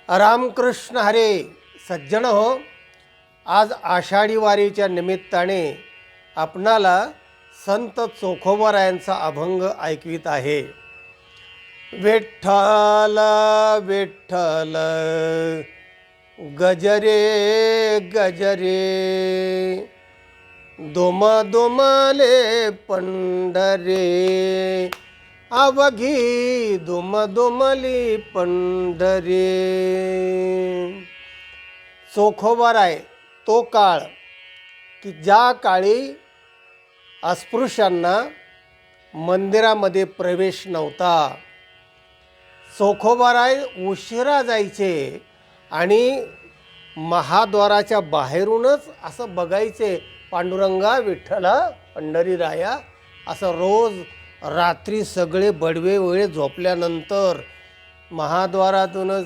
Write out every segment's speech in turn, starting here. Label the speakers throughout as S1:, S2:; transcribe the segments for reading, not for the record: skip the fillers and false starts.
S1: रामकृष्ण हरे. सज्जन हो, आज आषाढी वारीच्या निमित्ताने आपणाला संत चोखोबारायांचा अभंग ऐकवित आहे. विठ्ठल विठ्ठल गजरे गजरे, दुम दुमले पंढरे, अवघी दुम दुमली पंढरे. चोखोबाराय तो काळ की ज्या काळी अस्पृश्यांना मंदिरामध्ये प्रवेश नव्हता. चोखोबाराय उशिरा जायचे आणि महाद्वाराच्या बाहेरूनच असं बघायचे, पांडुरंगा विठ्ठला पंढरीराया. असं रोज रात्री सगळे बडवे वेळे झोपल्यानंतर महाद्वारातूनच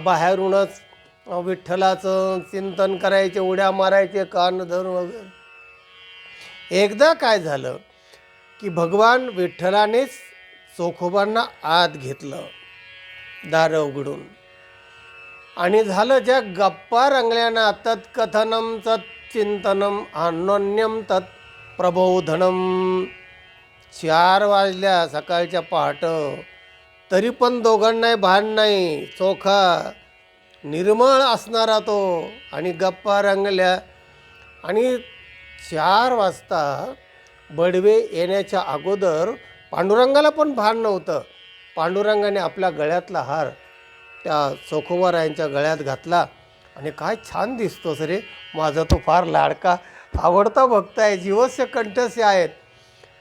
S1: बाहेरूनच विठ्ठलाचं चिंतन करायचे, उड्या मारायचे कान धरून वगैरे. एकदा काय झालं की भगवान विठ्ठलानेच चोखोबांना आत घेतलं दारं उघडून, आणि झालं ज्या गप्पा रंगल्याना तत्कथनम तत्चिंतनम अन्योन्यम तत् प्रबोधनम. 4 वाजल्या सकाळच्या पहाट, तरी पण दोघांनाही भान नाही. चोखा निर्मळ असणारा तो, आणि गप्पा रंगल्या. आणि 4 वाजता बडवे येण्याच्या अगोदर पांडुरंगाला पण भान नव्हतं. पांडुरंगाने आपल्या गळ्यातला हार त्या चोखोबारायांच्या गळ्यात घातला, आणि काय छान दिसतोस रे, माझा तो फार लाडका आवडता भक्त आहे, जीवस्य कंठस्य आहेत.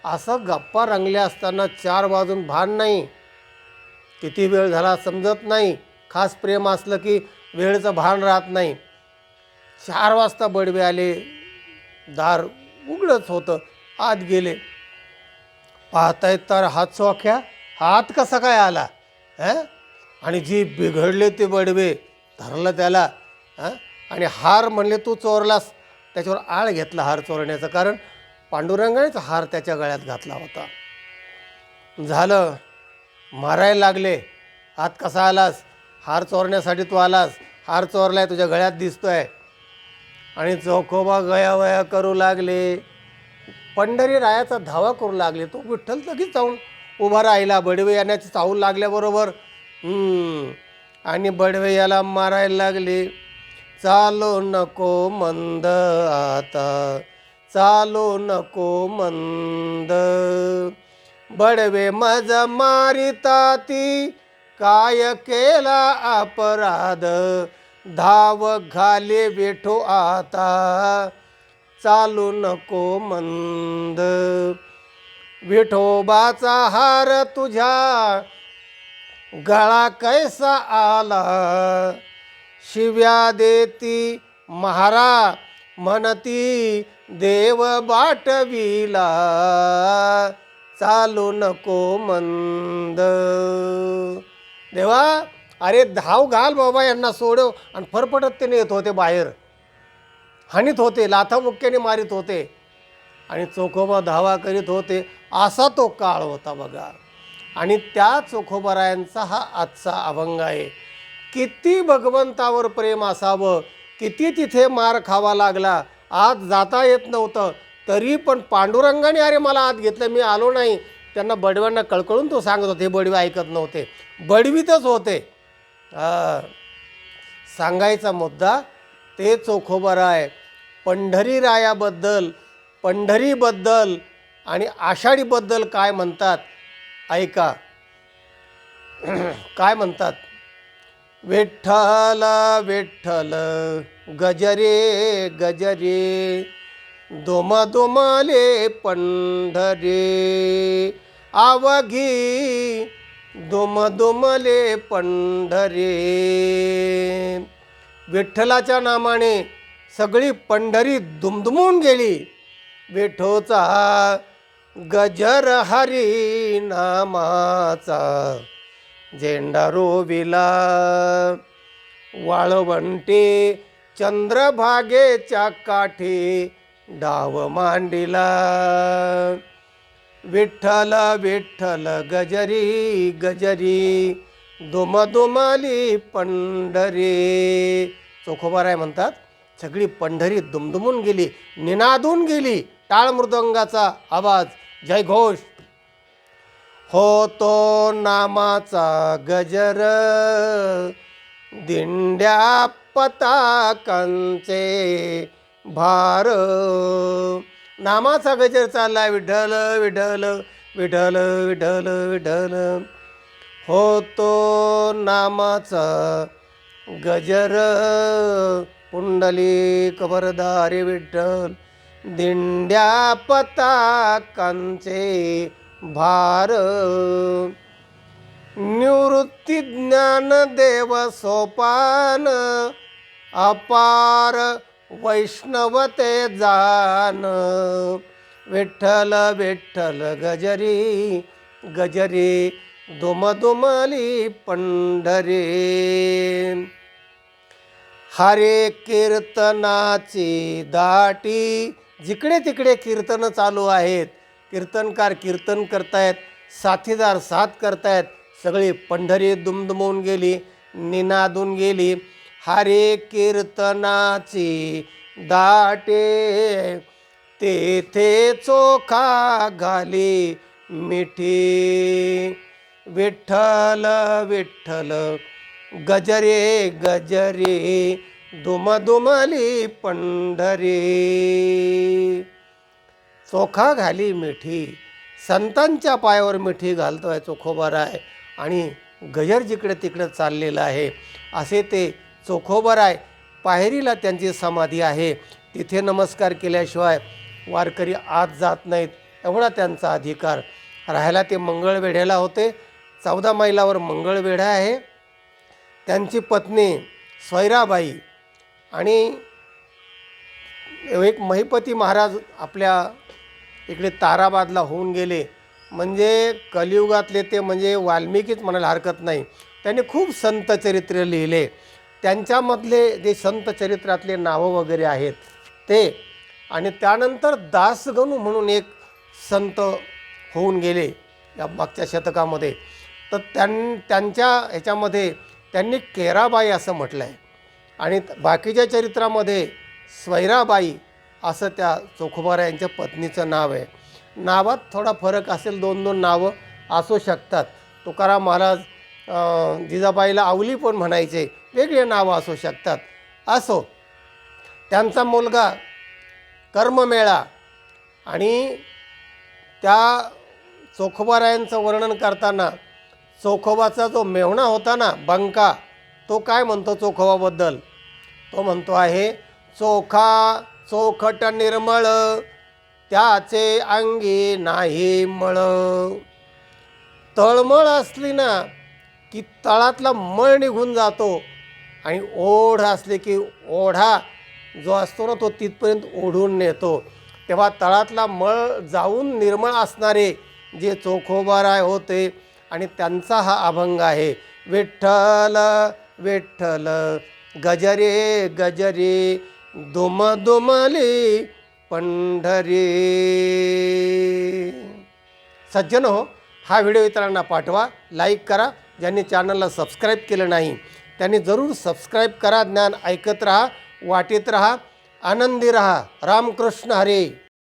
S1: असं गप्पा रंगल्या असताना 4 वाजून भान नाही, किती वेळ झाला समजत नाही. खास प्रेम असलं की वेळेचं भान राहत नाही. 4 वाजता बडवे आले, दार उघडच होतं, आत गेले. पाहतायत तर हात चोख्या, हात कसा काय आला आणि जी बिघडले ते बडवे, धरलं त्याला आणि हार म्हणले तू चोरलास. त्याच्यावर आळ घेतला हार चोरण्याचं, कारण पांडुरंगानेच हार त्याच्या गळ्यात घातला होता. झालं, मारायला लागले. हात कसा आलास, हार चोरण्यासाठी तू आलास, हार चोरलाय तुझ्या गळ्यात दिसतोय. आणि चोखोबा गयावया करू लागले, पंढरीरायाचा धावा करू लागले. तो विठ्ठल लगेच जाऊन उभा राहिला बडवे येण्याची चाहूल लागल्याबरोबर. आणि बडवे याला मारायला लागले. चालो नको मंद आता, चालो नको मंद, बडवे मज मारिताती, काय केला अपराध, धाव घाले विठो आता, चालू नको मंद. विठोबाचा हार तुझ्या गळा कैसा आला, शिव्या देती महारा म्हणती देव बाटविला, चालू नको मंद. देवा, अरे धाव घाल बाबा, यांना सोडव. आणि फरफटत ते नेत होते बाहेर, हाणीत होते, लाथाबुक्क्याने मारित होते, आणि चोखोबा धावा करीत होते. असा तो काळ होता बघा. आणि त्या चोखोबारायांचा हा आजचा अभंग आहे. किती भगवंतावर प्रेम असावं, किती तिथे मार खावा लागला, आत जाता येत नव्हतं, तरी पण पांडुरंगाने अरे मला आत घेतलं, मी आलो नाही. त्यांना बडव्यांना कळकळून तो सांगत होते, बडवे ऐकत नव्हते, बडवीतच होते. सांगायचा मुद्दा ते चोखोबाराय पंढरीरायाबद्दल, पंढरीबद्दल आणि आषाढीबद्दल काय म्हणतात ऐका. काय म्हणतात, विठ्ठल विठ्ठल गजरे गजरे, दुम दुमले पंढरे, अवघी दुम दुमले पंढरे. विठ्ठलाच्या नामाने सगळी पंढरी दुमदुमून गेली. विठोचा गजर हरी नामाचा, झेंडा रोविला वाळवंटे, चंद्रभागेच्या काठी डाव मांडिला. विठ्ठल विठ्ठल गजरी गजरी, दुमदुमली पंढरी. चोखोबाराय म्हणतात सगळी पंढरी दुमदुमून गेली, निनादून गेली. टाळ मृदंगाचा आवाज, जयघोष होतो नामाचा गजर, दिंड्या पताकांचे भार. नामाचा गजर चाललाय, विठ्ठल विठ्ठल विठ्ठल विठ्ठल विठ्ठल. होतो नामाचा गजर, पुंडलिक वरदारी विठ्ठल, दिंड्या पताकांचे भार. निवृत्ती ज्ञानदेव सोपान, अपार वैष्णवते जान. विठ्ठल विठ्ठल गजरी गजरी, दुमदुमली पंढरी. हरे कीर्तनाची दाटी, जिकडे तिकडे कीर्तन चालू आहेत. कीर्तनकार कीर्तन करतायत, साथीदार साथ करतायत. सगळी पंढरी दुमदुमून गेली, निनादून गेली. हरे कीर्तनाची दाटे, तेथे चोखा घाली मिठी. विठ्ठल विठ्ठल गजरे गजरे, दुमदुमली पंढरी. चोखा घाली मिठी, संतांच्या पायावर मिठी घालतोय चोखोबाराय आणि गजर जिकडे तिकडे चाललेला आहे. असे ते चोखोबाराय. पायरीला त्यांची समाधी आहे, तिथे नमस्कार केल्याशिवाय वारकरी आत जात नाहीत, एवढा त्यांचा अधिकार. राहायला ते मंगळवेढ्याला होते. 14 मैलावर मंगळवेढा आहे. त्यांची पत्नी स्वैराबाई आणि एक महिपती महाराज आपल्या इकडे ताराबादला होऊन गेले. म्हणजे कलियुगातले ते म्हणजे वाल्मिकीच म्हणायला हरकत नाही. त्यांनी खूप संत चरित्र लिहिले. त्यांच्यामधले जे संत चरित्रातले नावं वगैरे आहेत ते. आणि त्यानंतर दासगणू म्हणून एक संत होऊन गेले या मागच्या शतकामध्ये. तर त्यांच्या ह्याच्यामध्ये त्यांनी केराबाई असं म्हटलं आहे आणि बाकीच्या चरित्रामध्ये स्वैराबाई असं त्या चोखोबारा यांच्या पत्नीचं नाव आहे. नावात थोडा फरक असेल, 2-2 नावं असू शकतात. तुकाराम महाराज जिजाबाईला आवली पण म्हणायचे, वेगळे नावं असू शकतात. असो, त्यांचा मुलगा कर्ममेळा. आणि त्या चोखोबारायांचं वर्णन करताना चोखोबाचा जो मेव्हणा होता ना, बंका, तो काय म्हणतो चोखोबाबद्दल? तो म्हणतो आहे, चोखा चोखट निर्मळ, त्याचे अंगी नाही मळ. तळमळ असली ना की तळातला मळ निघून जातो आणि ओढ असली की ओढा जो असतो ना तो तिथपर्यंत ओढून नेतो. तेव्हा तळातला मळ जाऊन निर्मळ असणारे जे चोखोबाराय होते आणि त्यांचा हा अभंग आहे. विठ्ठल विठ्ठल गजरे गजरे, दुमदुमली पंढरी. सज्जन हो, हा व्हिडिओ इतरांना पाठवा, लाईक करा. ज्यांनी चॅनलला सबस्क्राईब केलं नाही त्यांनी जरूर सबस्क्राईब करा. ज्ञान ऐकत राहा, वाटेत राहा, आनंदी राहा. रामकृष्ण हरी.